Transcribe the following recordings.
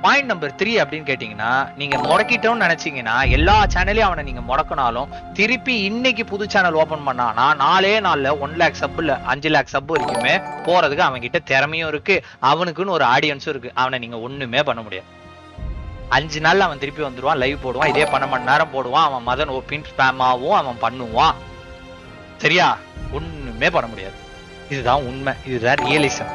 Point number 3 அப்படின்னு கேட்டீங்கன்னா, நீங்க முடக்கிட்டோம்னு நினைச்சீங்கன்னா எல்லா சேனலையும் அவனை நீங்க முடக்கினாலும் திருப்பி இன்னைக்கு புது சேனல் ஓபன் பண்ணானா 4 நாள்ல 1 லேக் சப் இல்ல 5 லேக் சப் வரைக்குமே போறதுக்கு அவன் கிட்ட திறமையும் இருக்கு, அவனுக்குன்னு ஒரு ஆடியன்ஸும் இருக்கு. அவனை நீங்க ஒண்ணுமே பண்ண முடியாது. 5 நாள்ல அவன் திருப்பி வந்துருவான், லைவ் போடுவான், இதே 12 மணி நேரம் போடுவான், அவன் மதன் ஓபின் ஸ்பேமாவும் அவன் பண்ணுவான். சரியா? ஒண்ணுமே பண்ண முடியாது. இதுதான் உண்மை, இதுதான் realism.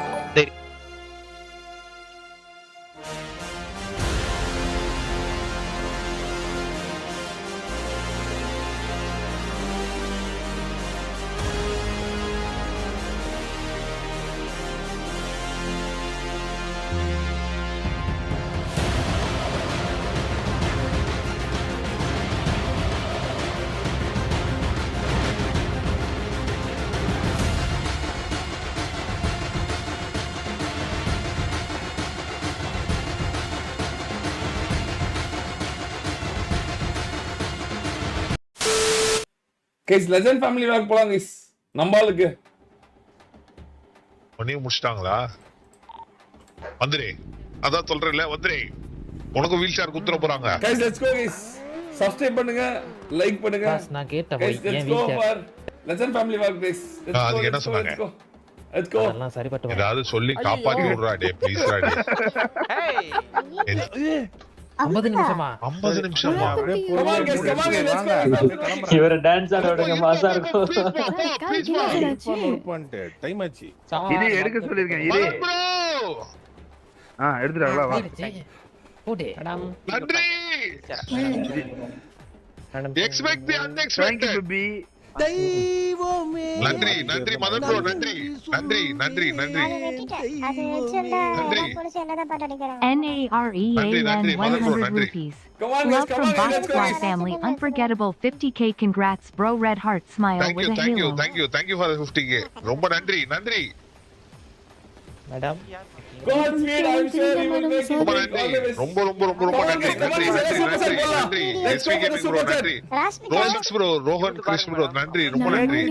Guys legend family walk போலாம் கைஸ். நம்பாளுக்கு பண்ணி முடிச்சிட்டாங்களா? வந்துரே, அதான் சொல்றேன்ல, வந்துரே. உனக்கு வீல் சேர் குத்துற போறாங்க. Guys let's go guys. Subscribe பண்ணுங்க, லைக் பண்ணுங்க. நான் கேட்ட guys let's go for legend family walk guys. அது என்ன சொன்னாங்க? Let's go. அதெல்லாம் சரிப்பட்டு வரும். ஏதாவது சொல்லி காப்பாத்தி விடுறா டே, ப்ளீஸ் டா டே. 50 நிமிஷமா? 50 நிமிஷமா? Come on guys, come on guys, let's go. இவர டான்ஸ் ஆடுறவங்க மாசா இருக்கும். டைம் ஆச்சு. இது எடுக்க சொல்லிருக்கேன். இது எடுத்துடா வா. போடு. நன்றி. எக்ஸ்பெக்ட் தி அன்எக்ஸ்பெக்டட். நன்றி நன்றி மதன் ப்ரோ, நன்றி நன்றி நன்றி நன்றி அது வெச்சண்டா போலீஸ் என்னதான் பாட்டு அடிக்கறாங்க. NAREAN 100 rupees. Come on guys, Love come from on guys, Bot let's go. Squad family. Unforgettable 50k. Congrats bro. Red heart smile Thank with you, a thank you, halo. thank you, thank you for the 50k. ரொம்ப நன்றி நன்றி. Madam God speed, I'm sure you will make it. ரொம்ப நன்றி, ரொம்ப ரொம்ப ரொம்ப ரொம்ப நன்றி நன்றி நன்றி நன்றி நன்றி. SVK ப்ரோ நன்றி. ரோலக்ஸ் ப்ரோ, ரோஹன் கிருஷ் ப்ரோ நன்றி, ரொம்ப நன்றி.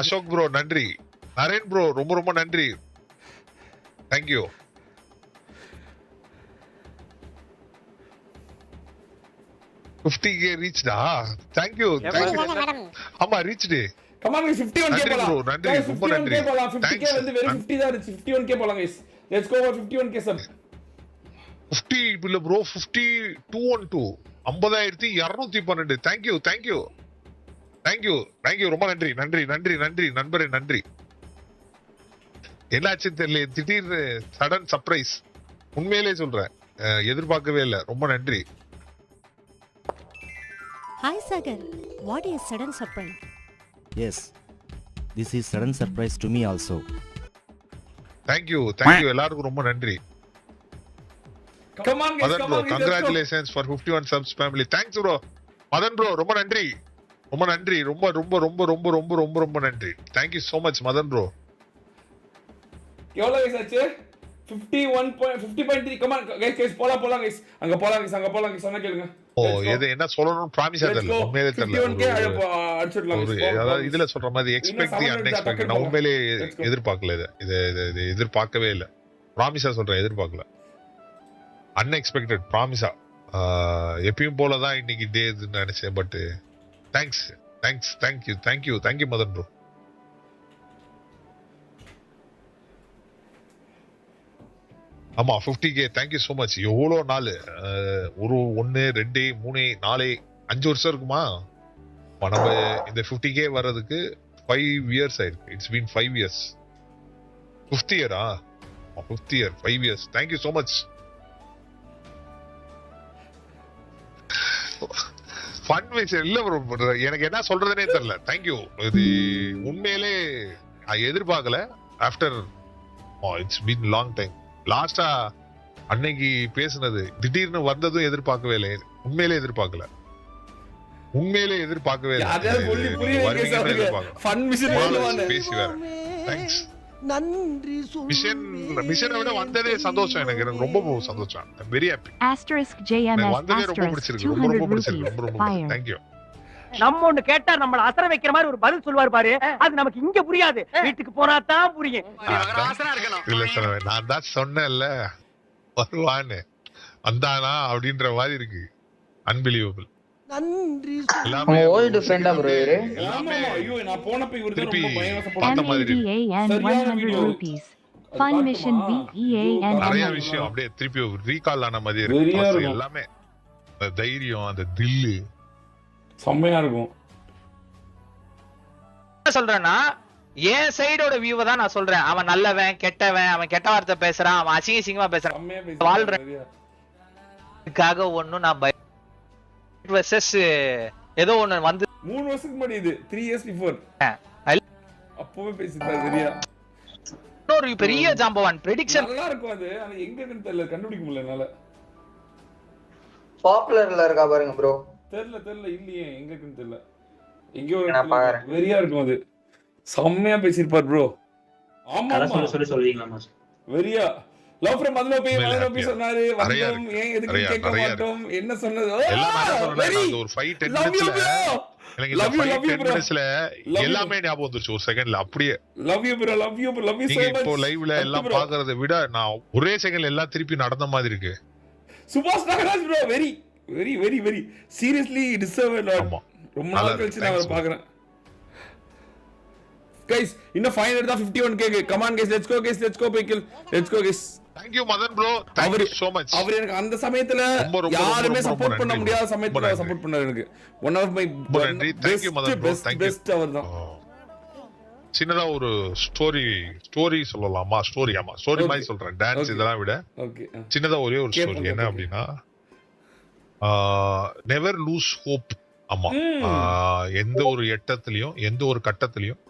அசோக் ப்ரோ நன்றி. நரேன் ப்ரோ ரொம்ப ரொம்ப நன்றி. Thank you. ரீச்டா? Thank you, thank you. ஆமா reached. Come on guys, 51k நன்றி போலாம். bro, நன்றி, Guys, ரொம்ப 51k நன்றி. போலாம். 50k Thanks. வந்து வெறும் 50 தான் இருந்துச்சு. 51k போலாம் guys. Let's go for 51k sub. 50 இல்ல bro, 50212 50212. Thank you, thank you, thank you, thank you. ரொம்ப நன்றி நன்றி நன்றி நன்றி நண்பரே, நன்றி. என்னாச்சு தெரியல, திடீர்னு சடன் சர்ப்ரைஸ். உண்மையிலே சொல்றேன், எதிர்பார்க்கவே இல்ல. ரொம்ப நன்றி. Hi Sagar, what is sudden surprise? Yes, this is sudden surprise to me also. Thank you, thank you. எல்லாருக்கும் ரொம்ப நன்றி. Come on guys, Madan come bro, on guys, let's go. congratulations for 51 subs family. Thanks bro. Madan bro ரொம்ப நன்றி, ரொம்ப நன்றி, ரொம்ப ரொம்ப ரொம்ப ரொம்ப ரொம்ப ரொம்ப ரொம்ப நன்றி. Thank you so much Madan bro. எவ்வளவு guys ஆச்சு? 50.3. Come on guys, போலாம் guys. அங்க போலாம் guys, சொன்னா கேளுங்க. ஓ, எது என்ன சொல்லணும் ப்ராமிஸா தெரியல, உண்மையிலே தெரியல. 51k அடிச்சிடலாம் guys. அதாவது இதுல சொல்ற மாதிரி எக்ஸ்பெக்ட் தி அன்எக்ஸ்பெக்டட். நான் உண்மையிலே எதிர்பார்க்கல இது எதிர்பார்க்கவே இல்ல. ப்ராமிஸா சொல்றேன், எதிர்பார்க்கல. அன்எக்ஸ்பெக்டட் ப்ராமிஸா. எப்பயும் போலதான் இன்னைக்கு டே இதுன்னு நினைச்சேன். But thanks thanks thank you thank you thank you Madan bro. ஆமா 50k, தேங்க்யூ சோ மச். எவ்வளோ நாள், ஒரு 1 2 3 4 5 வருஷம் இருக்குமா நம்ம இந்த 50k வர்றதுக்கு? 5 years ஆயிருக்கு. It's been 5 years. 50th year-ஆ? 50th year, 5 years. Thank you so much. Fun விஷயம் இல்ல ப்ரோ, எனக்கு என்ன சொல்றதுனே தெரியல. தேங்க்யூ. இது உண்மையிலே எதிர்பார்க்கல. After it's been long time. லாஸ்டா அன்னைக்கு பேசுனது திடீர்னு வந்ததும் எதிர்பார்க்கவே இல்லை. உண்மையிலே எதிர்பார்க்கல, உண்மையிலே எதிர்பார்க்கவே இல்லை. அதான் சொல்லி புரியல. ஃபன் மிஷன் பேசி வேற. தேங்க்ஸ். நன்றி. மிஷனை விட வந்ததே சந்தோஷம். எனக்கு ரொம்ப சந்தோஷம். Very happy. Asterisk JMS வந்ததே ரொம்ப பிடிச்சிருக்கு, ரொம்ப 200 பிடிச்சிருக்கு, ரொம்ப ரொம்ப. Fire. தேங்க்யூ. நம்ம ஒண்ணு கேட்டா நம்மள அசர வைக்கிற மாதிரி ஒரு பதில் சொல்வார் பாரு, அது நமக்கு இங்க புரியாது, வீட்டுக்கு போனா தான் புரியும். இல்ல சார், நான் தான் சொன்னேன்ல, வருவான்னு வந்தானா அப்படின்ற மாதிரி இருக்கு. அன்பிலீவபிள். எல்லாமே ஓல்டு ஃப்ரெண்டா ப்ரோ இவரு. எல்லாமே ஐயோ நான் போனப்ப இவரு தான் ரொம்ப பயங்கரமா support பார்த்த மாதிரி இருக்கு. MEDAN 100 rupees. Fun mission VEAN. நிறைய விஷயம் அப்படியே திருப்பி ரீகால் ஆன மாதிரி இருக்கு. வெறியா Plus இருக்கும். எல்லாமே அந்த தைரியம், அந்த தில்லு செம்மையா இருக்கும். என்ன சொல்றேன்னா என் சைடோட வியூவை தான் நான் சொல்றேன். அவன் நல்லவன் கெட்டவன், அவன் கெட்ட வார்த்தை பேசுறான், அவன் அசிங்கமா பேசுறான். செம்மையா வாழ்றேன். பேசுறாங்க. இதுக்காக ஒண்ணும் நான் வெர்சஸ் ஏதோ ஒண்ணு வந்து 3 வருஷத்துக்கு முன்னாடி இது 3 years before. அப்பவே பேசிட்டாரு சரியா. இன்னொரு பெரிய ஜாம்பவான் பிரெடிக்ஷன் நல்லா இருக்கும் அது. ஆனா எங்க இருக்குன்னு தெரியல, கண்டுபிடிக்க முடியல என்னால. பாப்புலர்ல இருக்கா பாருங்க ப்ரோ. தெரியல இல்லையே எங்க இருக்குன்னு தெரியல. எங்கயோ வெறியா இருக்கும் அது. செம்மையா பேசிருப்பார் ப்ரோ. ஆமா சொல்லி சொல்வீங்களா? வெறியா லவ் ஃப்ரம் மதுரை உண்மையிலே சொன்னாரு. நிறைய வந்தோம் ஏன் எதுக்கு நிறைய கேட்க நிறைய மாட்டோம் என்ன சொன்னது. எல்லாம் நான் என்ன சொல்றேன், அந்த ஒரு 5-10 மினிட்ஸ்ல எனக்கு இந்த 5-10 மினிட்ஸ்ல எல்லாமே ஞாபகம் வந்துருச்சு ஒரு செகண்ட்ல. அப்படியே love you bro love you so நீங்க இப்போ much. லைவ்ல எல்லாம் பாக்குறதை விட நான் ஒரே செகண்ட்ல எல்லாம் திருப்பி நடந்த மாதிரி இருக்கு. சுபாஷ் Nagaraj bro very very very very seriously deserve a lot. ஆமா. ரொம்ப நாள் கழிச்சு நான் அவரை பாக்குறேன். guys இன்னும் 500 தான் 51k. come on guys, let's go people, let's go guys. Thank you Madan bro, thank you so much. அவர் எனக்கு அந்த சமயத்துல ரொம்ப யாருமே ரொம்ப சப்போர்ட் பண்ண நன்றி. முடியாத சமயத்துல ரொம்ப சப்போர்ட் பண்ணாரு எனக்கு. ஒன் ஆஃப் மை ரொம்ப நன்றி. Thank you Madan bro, thank you. Best அவர்தான். சின்னதா ஒரு ஸ்டோரி சொல்லலாமா? ஸ்டோரி மாதிரி சொல்றேன். டான்ஸ் இதெல்லாம் விட ஓகே சின்னதா ஒரே ஒரு ஸ்டோரி. என்ன அப்படின்னா நெவர் லூஸ் ஹோப். ஆமா, எந்த ஒரு எட்டத்திலையும் எந்த ஒரு கட்டத்திலையும்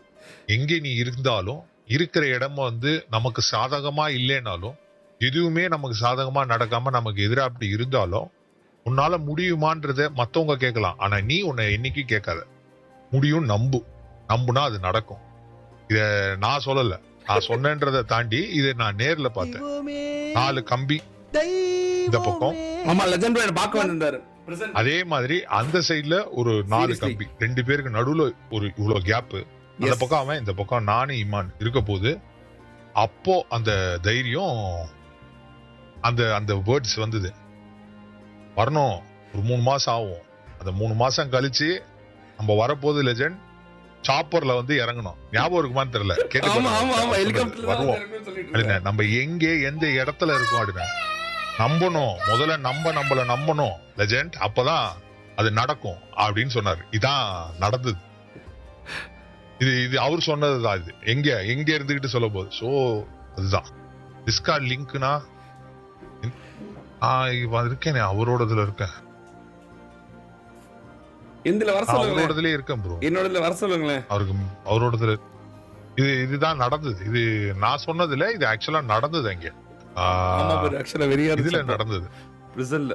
எங்கே நீ இருந்தாலும் இருக்கிற இடம் வந்து நமக்கு சாதகமா இல்லைனாலும் எதுவுமே நமக்கு சாதகமா நடக்காம நமக்கு எதிராக அப்படி இருந்தாலும் உன்னால முடியுமான்றத மத்தவங்க கேட்கலாம். ஆனா நீ உன்னை என்னைக்கு கேட்காத, முடியும் நம்புனா அது நடக்கும். இத நான் சொல்லல, நான் சொன்னேன்றதை தாண்டி இதை நான் நேர்ல பார்த்தேன். 4 கம்பி இந்த பக்கம், ஆமா லெஜெண்ட் ப்ரோ பார்க்க வந்திருந்தாரு. அதே மாதிரி அந்த சைடுல ஒரு 4 கம்பி, 2 பேருக்கு நடுவுல ஒரு இவ்வளவு கேப். அந்த பக்கம் அவன், இந்த பக்கம் நானு இமான் இருக்க போது. அப்போ அந்த தைரியம், அந்த வேர்ட்ஸ் வந்தது. வரணும், ஒரு 3 மாசம் ஆகும். அந்த 3 மாசம் கழிச்சு நம்ம வரப்போது லெஜெண்ட் சாப்பர்ல வந்து இறங்கணும். ஞாபகம் இருக்குமான்னு தெரியல, வருவோம். நம்ம எங்க எந்த இடத்துல இருக்கோம் அப்படின்னு நம்பணும். முதல்ல நம்மள நம்பணும் லெஜெண்ட், அப்பதான் அது நடக்கும் அப்படின்னு சொன்னாரு. இதான் நடந்தது. இது அவர் சொன்னதுதான். இது எங்க இருந்துகிட்டு சொல்ல போகுது. சோ அதுதான் டிஸ்கார்ட் லிங்க்னா இருக்கேன், அவரோடதுல இருக்கேன். எந்தல வர சொல்லுங்க. அவரோடதுல இருக்கேன் ப்ரோ. என்னோடதுல வர சொல்லுங்களேன். அவரோடதுல இதுதான் நடந்தது. இது நான் சொன்னதுல இது ஆக்சுவலா நடந்தது. அங்க ஆக்சுவலா வெரியா இதுல நடந்தது. ரிசல்ட்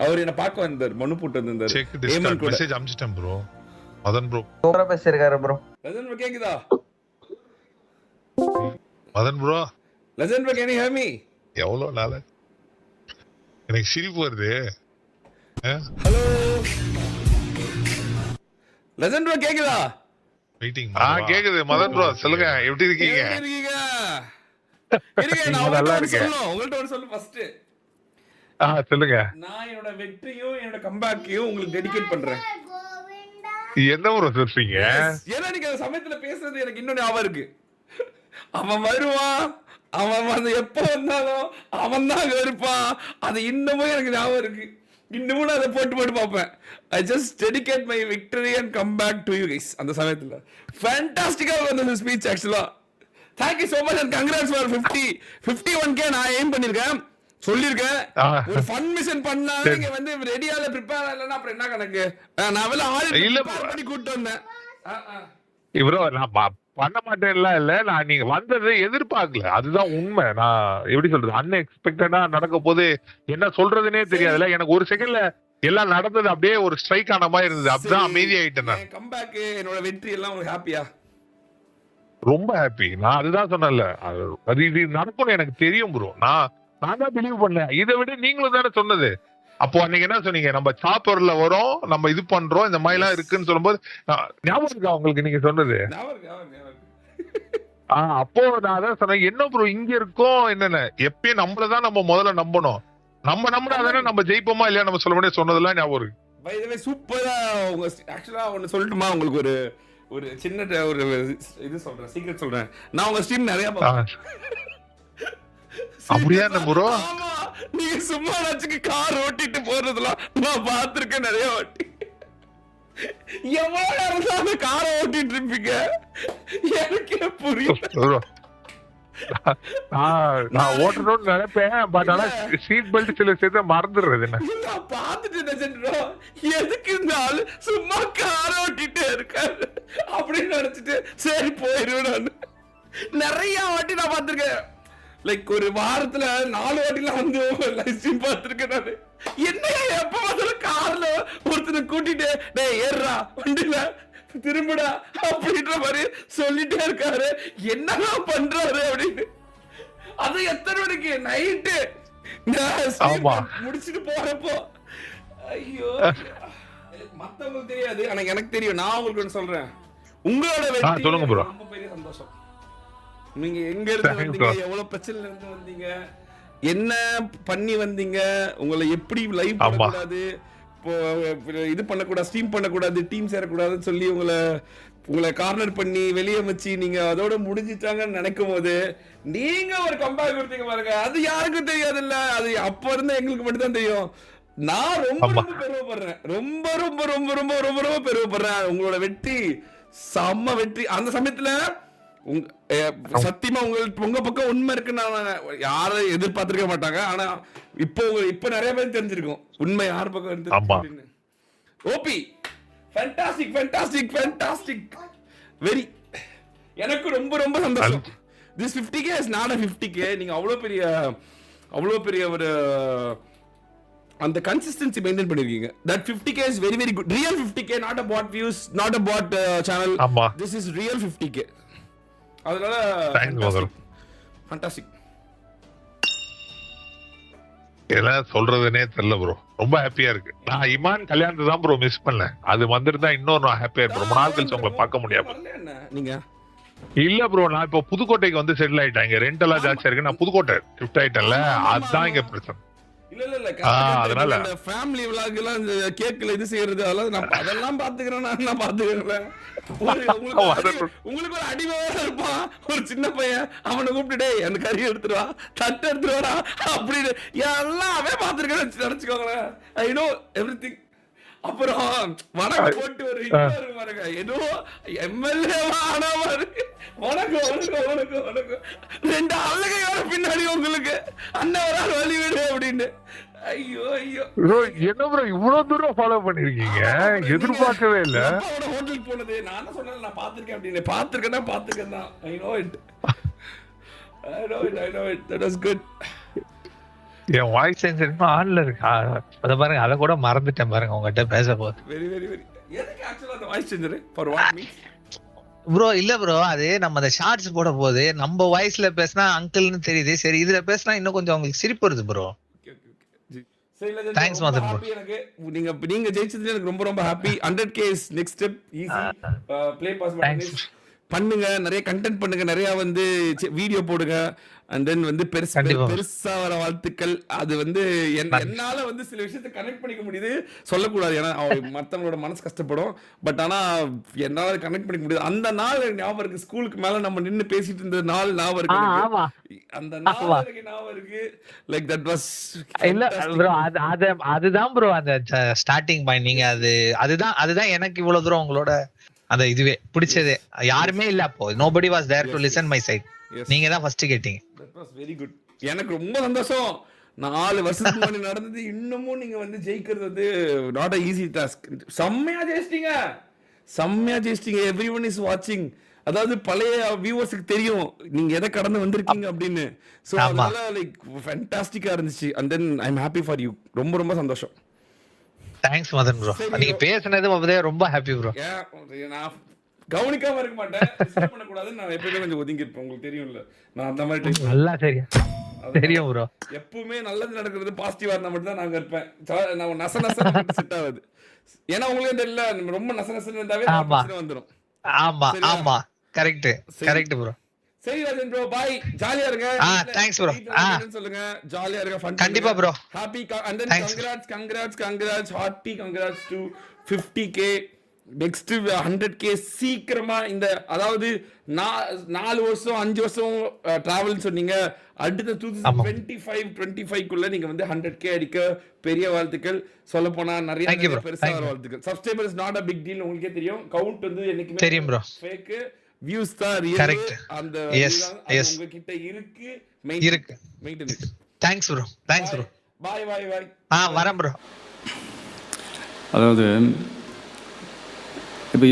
அவர் என்ன பார்க்க வந்தார், மனு போட்டு வந்தார். செக் டிஸ்கார்ட் மெசேஜ் அனுப்பிச்சிட்டேன் ப்ரோ. மதன் ப்ரோ சூப்பரா பேசிருக்காரு ப்ரோ. லெஜெண்ட் ப்ரோ கேக்குதா? Madan bro, legend bro can you hear me? எவ்வளவு நாள எனக்கு சிரிப்பு வருது. ஹலோ லெஜெண்ட் ப்ரோ கேக்குதா? மீட்டிங் கேக்குது. மதன் ப்ரோ சொல்லுங்க, எப்படி இருக்கீங்க? நல்லா இருக்கேன். உங்கள்ட்ட ஒன்னு சொல்லு ஃபர்ஸ்ட். சொல்லுங்க. நான் என்னோட வெற்றியும் என்னோட கம்பேக்கையும் உங்களுக்கு டெடிகேட் பண்றேன். என்ன ப்ரோ சொல்றீங்க? ஏன்னா நீங்க அந்த சமயத்துல பேசுறது எனக்கு இன்னும் ஞாபகம் இருக்கு. அவன் வருவான், அவன் வந்து எப்ப வந்தாலும் அவன் தான் இருப்பான். அது இன்னமும் எனக்கு ஞாபகம் இருக்கு. இன்னமும் நான் அதை போட்டு பார்ப்பேன். I just dedicate my victory and come back to you guys. அந்த சமயத்துல ஃபேண்டாஸ்டிக்கா வந்த ஸ்பீச் ஆக்சுவலா. Thank you so much and congrats for 51k நான் எய்ம் பண்ணிருக்கேன். சொல்லிருக்கேன் ஒரு ஃபன் மிஷன் பண்ணா நீங்க வந்து ரெடியால ப்ரிப்பேர் இல்லனா அப்புறம் என்ன கணக்கு? நான் வெல ஆல் பண்ணி கூட்டி வந்தேன். இவ்ரோ நான் பண்ண மாட்டேன்ல இல்ல, நான் நீங்க வந்ததை எதிர்பார்க்கல. அதுதான் உண்மை. நான் எப்படி சொல்றது, அன்எக்ஸ்பெக்டடா நடக்க போது என்ன சொல்றதுனே தெரியாதுல. எனக்கு ஒரு செகண்ட்ல எல்லாம் நடந்தது அப்படியே ஒரு ஸ்ட்ரைக் ஆன மாதிரி இருந்தது. அப்படிதான் அமைதி ஆயிட்டேன். நான் கம்பேக் என்னோட வெற்றி எல்லாம் உங்களுக்கு ஹாப்பியா? ரொம்ப ஹாப்பி. நான் அதுதான் சொன்னேன்ல, அது இது நடக்கும்னு எனக்கு தெரியும் ப்ரோ. நான் தான் பிலீவ் பண்ணேன். இதை விட நீங்களும் தானே சொன்னது. அப்போ அன்னைக்கு என்ன சொன்னீங்க, நம்ம சாப்பர்ல வரோம், நம்ம இது பண்றோம், இந்த மாதிரி எல்லாம் இருக்குன்னு சொல்லும்போது ஞாபகம் இருக்கா உங்களுக்கு நீங்க சொன்னது? அப்போ நான் அதான் சொன்னேன், என்ன ப்ரோ இங்க இருக்கோம் என்னென்ன எப்பயும் நம்மளதான் நம்ம முதல்ல நம்பணும். நம்ம நம்பினாதானே நம்ம ஜெயிப்போமா இல்லையா நம்ம சொல்ல முடியாது சொன்னதெல்லாம் ஞாபகம் இருக்கு. பை தி வே சூப்பரா உங்க ஆக்சுவலா ஒன்னு சொல்லட்டுமா உங்களுக்கு ஒரு சின்ன ஒரு இது சொல்றேன், சீக்ரெட் சொல்றேன். நான் உங்க ஸ்ட்ரீம் நிறைய பார்ப்பேன். அப்படியா ப்ரோ? ஆமா, நீங்க சும்மா நச்சுக்கு கார் ஓட்டிட்டு போறதெல்லாம் நான் பார்த்திருக்கேன் நிறைய வாட்டி. எவ்வளவு நேரம் தான் அந்த காரை ஓட்டிட்டு இருப்பீங்க எனக்கே புரியல. நான் ஓட்டணும்னு நினைப்பேன், பட் ஆனா சீட் பெல்ட் சில சேர்த்து மறந்துடுறது. என்ன நான் பார்த்துட்டு நினைச்சிட்டோம், எதுக்கு இந்த ஆளு சும்மா காரை ஓட்டிட்டே இருக்காரு அப்படின்னு நினைச்சிட்டு சரி போயிருவேன். நான் நிறைய வாட்டி நான் பார்த்திருக்கேன். லைக் ஒரு வாரத்துல 4 வாட்டிலாம் வந்து லைவ் ஸ்ட்ரீம் பார்த்திருக்கேன் நான். என்னையா எப்ப பார்த்தாலும் கார்ல ஒருத்தனை கூட்டிட்டு டேய் ஏறுடா வண்டியில திரும்புடா அப்படின்ற மாதிரி சொல்லிட்டே இருக்காரு. என்னதான் பண்றாரு அப்படின்னு. அது எத்தனை மணிக்கு நைட்டு முடிச்சுட்டு போறப்போ ஐயோ மத்தவங்களுக்கு தெரியாது, ஆனா எனக்கு தெரியும். நான் உங்களுக்கு ஒன்று சொல்றேன், உங்களோட வெற்றி ரொம்ப பெரிய சந்தோஷம். நீங்க எங்க இருந்து வந்தீங்க, எவ்வளவு பிரச்சனைல இருந்து வந்தீங்க, என்ன பண்ணி வந்தீங்க, உங்களை எப்படி லைவ் பண்ணக்கூடாது, இது பண்ணக்கூடாது, ஸ்ட்ரீம் பண்ணக்கூடாது, டீம் சேரக்கூடாதுன்னு சொல்லி உங்களை கார்னர் பண்ணி வெளியே வச்சு நீங்க அதோட முடிஞ்சிட்டாங்கன்னு நினைக்கும் போது நீங்க ஒரு கம்பேக் கொடுத்தீங்க பாருங்க, அது யாருக்கும் தெரியாது இல்ல. அது அப்ப இருந்து எங்களுக்கு மட்டும் தான் தெரியும். நான் ரொம்ப ரொம்ப பெருமைப்படுறேன், ரொம்ப ரொம்ப ரொம்ப ரொம்ப ரொம்ப ரொம்ப பெருமைப்படுறேன். உங்களோட வெற்றி செம்ம வெற்றி. அந்த சமயத்துல சத்தியமா உங்க பக்கம் உண்மை இருக்குன்னு யாரும் எதிர்பார்த்திருக்க மாட்டாங்க. ஆனா இப்போ நிறைய பேர் தெரிஞ்சிருக்கும் உண்மை யார் பக்கம் இருந்து. OP fantastic fantastic fantastic very. எனக்கு ரொம்ப ரொம்ப சந்தோஷம். this 50k is not a 50k. நீங்க அவ்வளவு பெரிய ஒரு அந்த கன்சிஸ்டன்சி மெயின்டைன் பண்ணிருக்கீங்க. that 50k is very very good. real 50k, not a bot views, not a bot channel. this is real 50k. அதனால ஃபேண்டாஸ்டிக். எல்லாம் சொல்றதுனே தெரியல ப்ரோ, ரொம்ப ஹாப்பியா இருக்கு. நான் இமான் கல்யாணத்தை தான் ப்ரோ மிஸ் பண்ணேன். அது வந்துருந்தா இன்னும் நான் ஹாப்பியா இருப்பேன். ரொம்ப நாள் கழிச்சு உங்களை பார்க்க முடியாது. நீங்க இல்ல ப்ரோ, நான் இப்போ புதுக்கோட்டைக்கு வந்து செட்டில் ஆயிட்டேன். இங்க ரெண்ட் எல்லாம் ஜாஸ்தியா இருக்கு. நான் புதுக்கோட்டை ஷிஃப்ட் ஆயிட்டேன்ல, அதுதான் இங்க பிரச்சனை. இல்ல அதனால அந்த ஃபேமிலி vlog எல்லாம் இந்த கேக்ல இது செய்யறது அதெல்லாம் பாத்துக்கிறேன். நான் பாத்துக்கிறேன். உங்களுக்கு ஒரு அடிமையா இருப்பான் ஒரு சின்ன பையன், அவனை கூப்பிட்டுட்டே அந்த கறி எடுத்துருவா, தட்டு எடுத்துருவாடா அப்படின்னு எல்லாமே பாத்துருக்கேன் நினைச்சுக்கோங்களேன். I know everything. அப்புறம் வணக்கம் போட்டு ஒரு பாருங்க, ஏதோ எம்எல்ஏவா ஆனா பாரு, வணக்கம் வணக்கம் வணக்கம் வணக்கம் 2 அழகையோட பின்னாடி உங்களுக்கு அண்ணன் ஒரு ஆள் வழி விடு அப்படின்னு. ஐயோ ஐயோ என்ன ப்ரோ இவ்வளவு தூரம் ஃபாலோ பண்ணிருக்கீங்க, எதிர்பார்க்கவே இல்ல. ஹோட்டலுக்கு போனது நான் சொன்னேன், நான் பாத்திருக்கேன் அப்படின்னு. பாத்திருக்கேன் தான். I know it that was good. N voice sensor ஆன்ல இருக்கா, அத பாருங்க, அத கூட மறந்துட்டேன் பாருங்க உங்ககிட்ட பேசப்போது. Very very very. எதுக்கு ஆக்சுவலா அந்த voice sensor for what me bro? இல்ல ப்ரோ, அது நம்ம அந்த ஷார்ட்ஸ் போட போது நம்ம வாய்ஸ்ல பேசினா அங்கிள்னு தெரியுது, சரி இதுல பேசினா இன்னும் கொஞ்சம் உங்களுக்கு சிரிப்பு வருது ப்ரோ. Thanks Madan bro. எனக்கு நீங்க ஜெயிச்சதுல எனக்கு ரொம்ப ரொம்ப happy. 100k is next step. Easy play pause பண்ணுங்க, நிறைய கண்டென்ட் பண்ணுங்க, நிறைய வந்து வீடியோ போடுங்க. அண்ட் தென் வந்து பெருசா வர வாழ்த்துக்கள். அது வந்து என்னால வந்து சில விஷயத்தை கனெக்ட் பண்ணிக்க முடியுது, சொல்லக்கூடாது ஏன்னா மத்தவங்களோட மனசு கஷ்டப்படும். பட் ஆனா என்னால கனெக்ட் பண்ணிக்க முடியுது. அந்த நாள் ஞாபகம் இருக்கு, ஸ்கூலுக்கு மேல நம்ம நின்னு பேசிட்டு இருந்த நாள் ஞாபகம் இருக்கு. அந்த நாள் எனக்கு ஞாபகம் இருக்கு. லைக் தட் வாஸ் இல்ல ப்ரோ, அதுதான் ப்ரோ அந்த ஸ்டார்டிங் பாயிண்ட். நீங்க அதுதான் எனக்கு இவ்வளவு தூரம் உங்களோட அந்த இதுவே பிடிச்சது. யாருமே இல்ல அப்போ, nobody was there to listen my side. நீங்க தான் ஃபர்ஸ்ட் கேட்டீங்க. that was very good. எனக்கு ரொம்ப சந்தோஷம். 4 வருஷத்துக்கு முன்னாடி நடந்தது இன்னமும் நீங்க வந்து ஜெயிக்கிறது வந்து not a easy task. செம்மையா ஜெயிச்சிட்டீங்க. everyone is watching. அதாவது பழைய வியூவர்ஸ்க்கு தெரியும் நீங்க எதை கடந்து வந்திருக்கீங்க அப்படின்னு. சோ அதனால லைக் ஃபேண்டாஸ்டிக்கா இருந்துச்சு. and then I'm happy for you. ரொம்ப ரொம்ப சந்தோஷம். Thanks Madan bro. நீங்க பேசுனது அப்படியே ரொம்ப ஹாப்பி ப்ரோ. நான் கவனிக்காம இருக்க மாட்டேன், டிஸ்டர்ப் பண்ண கூடாது. நான் எப்பவுமே கொஞ்சம் ஒதுங்கி இருப்பேன், உங்களுக்கு தெரியும்ல. நான் அந்த மாதிரி டைப். நல்லா தெரியும் ப்ரோ. எப்பவுமே நல்லது நடக்கிறது பாசிட்டிவா இருந்தா மட்டும் தான் நாங்க இருப்பேன். நான் நச செட் ஆகுது. ஏன்னா உங்களுக்கு தெரியல, ரொம்ப நச இருந்தாவே பிரச்சனை வந்துரும். ஆமா கரெக்ட் ப்ரோ. சரி ராஜன் ப்ரோ பாய், ஜாலியா இருங்க. Thanks bro. சொல்லுங்க, ஜாலியா இருங்க, ஃபன் கண்டிப்பா bro. Happy and then congrats hearty congrats to 50k. Next 100k சீக்கிரமா. இந்த அதாவது 4 வருஷம் 5 வருஷம் டிராவல் சொன்னீங்க. அடுத்த 2025 குள்ள நீங்க வந்து 100k அடிக்க பெரிய வாழ்த்துக்கள். சொல்ல போனா நிறைய பெருசா வர வாழ்த்துக்கள். Subscriber is not a big deal, உங்களுக்கே தெரியும். கவுண்ட் வந்து என்னைக்குமே தெரியும் ப்ரோ. ஃபேக் வியூஸ் தான் ரியல். அந்த உங்ககிட்ட இருக்கு, மெயின்டெய்ன். Thanks bro. பாய். வரேன் ப்ரோ. அதாவது இப்போ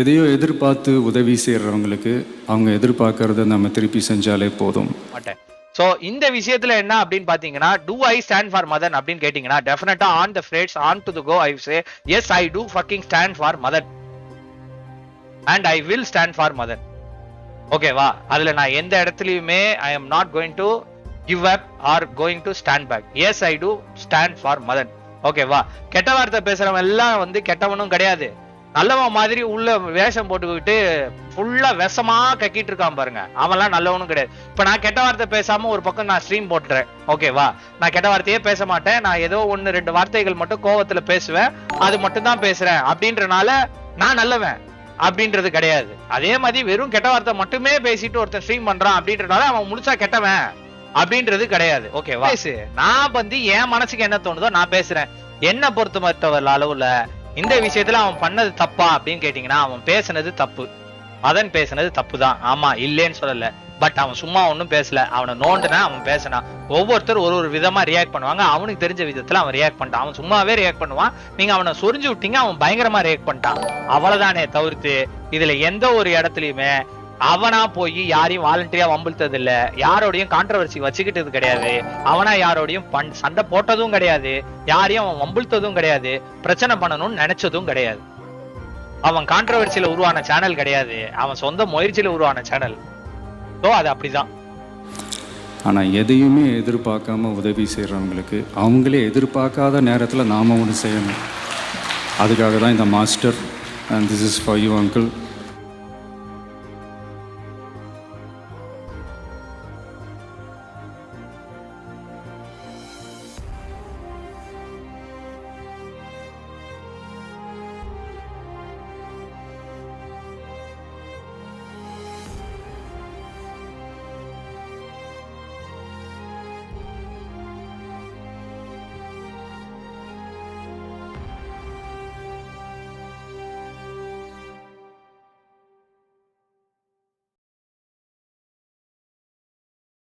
எதையோ எதிர்பார்த்து உதவி செய்கிறவங்களுக்கு அவங்க எதிர்பார்க்கறத நம்ம திருப்பி செஞ்சாலே போதும். சோ இந்த விஷயத்துல என்ன அப்படின்னு பாத்தீங்கன்னா, do I stand for Madan அப்படின்னு கேட்டீங்கன்னா, டெஃபினட்டா on the phrase on to the go I say yes I do fucking stand for Madan and I will stand for Madan. ஓகேவா? அதுல நான் எந்த இடத்துலயுமே I am not going to give up or going to stand back. Yes I do stand for Madan. ஓகேவா? கெட்ட வார்த்தை பேசுறவன் எல்லாம் வந்து கெட்டவனும் கிடையாது. நல்லவன் மாதிரி உள்ள வேஷம் போட்டுக்கிட்டு ஃபுல்லா விஷமா கக்கிட்டு இருக்கான் பாருங்க, அவன்லாம் நல்லவனும் கிடையாது. இப்ப நான் கெட்ட வார்த்தை பேசாம ஒரு பக்கம் நான் ஸ்ட்ரீம் போட்டுறேன். ஓகேவா? நான் கெட்ட வார்த்தையே பேச மாட்டேன். நான் ஏதோ 1-2 வார்த்தைகள் மட்டும் கோவத்துல பேசுவேன், அது மட்டும் தான் பேசுறேன் அப்படின்றனால நான் நல்லவன் அப்படின்றது கிடையாது. அதே மாதிரி வெறும் கெட்ட வார்த்தை மட்டுமே பேசிட்டு ஒருத்தன் ஸ்ட்ரீம் பண்றான் அப்படின்றனால அவன் முழுசா கெட்டவன் அப்படின்றது கிடையாது. ஓகேவா? நான் வந்து என் மனசுக்கு என்ன தோணுதோ நான் பேசுறேன். என்ன பொறுத்த அளவுல இந்த விஷயத்துல அவன் பண்ணது தப்பா அப்படின்னு கேட்டீங்கன்னா, அவன் பேசுனது தப்பு. மதன் பேசுனது தப்பு தான், ஆமா, இல்லேன்னு சொல்லல. பட் அவன் சும்மா ஒன்னும் பேசல. அவனை நோண்டுனா அவன் பேசினான். ஒவ்வொருத்தர் ஒரு விதமா ரியாக்ட் பண்ணுவாங்க. அவனுக்கு தெரிஞ்ச விதத்துல அவன் ரியாக்ட் பண்ணிட்டான். அவன் சும்மாவே ரியாக்ட் பண்ணுவான். நீங்க அவனை சொரிஞ்சு விட்டீங்க, அவன் பயங்கரமா ரியாக்ட் பண்ணிட்டான். அவ்வளவுதானே தவிர்த்து இதுல எந்த ஒரு இடத்துலயுமே அவனா போய் யாரையும் வாலண்டியா வம்பிழுத்தது இல்ல, யாரோடையும் கான்ட்ரவர்சி வச்சுக்கிட்டது கிடையாது, அவனா யாரோடையும் சண்டை போட்டதும் கிடையாது, யாரையும் அவன் வம்பிழுத்ததும் கிடையாது, பிரச்சனை பண்ணணும்னு நினைச்சதும் கிடையாது. அவன் கான்ட்ரவர்சியில உருவான சேனல் கிடையாது, அவன் சொந்த முயற்சியில உருவான சேனல். அது அப்படிதான். ஆனா எதையுமே எதிர்பார்க்காம உதவி செய்யறவங்களுக்கு அவங்களே எதிர்பார்க்காத நேரத்துல நாம ஒன்று செய்யணும். அதுக்காக தான் இந்த master. And this is for you uncle.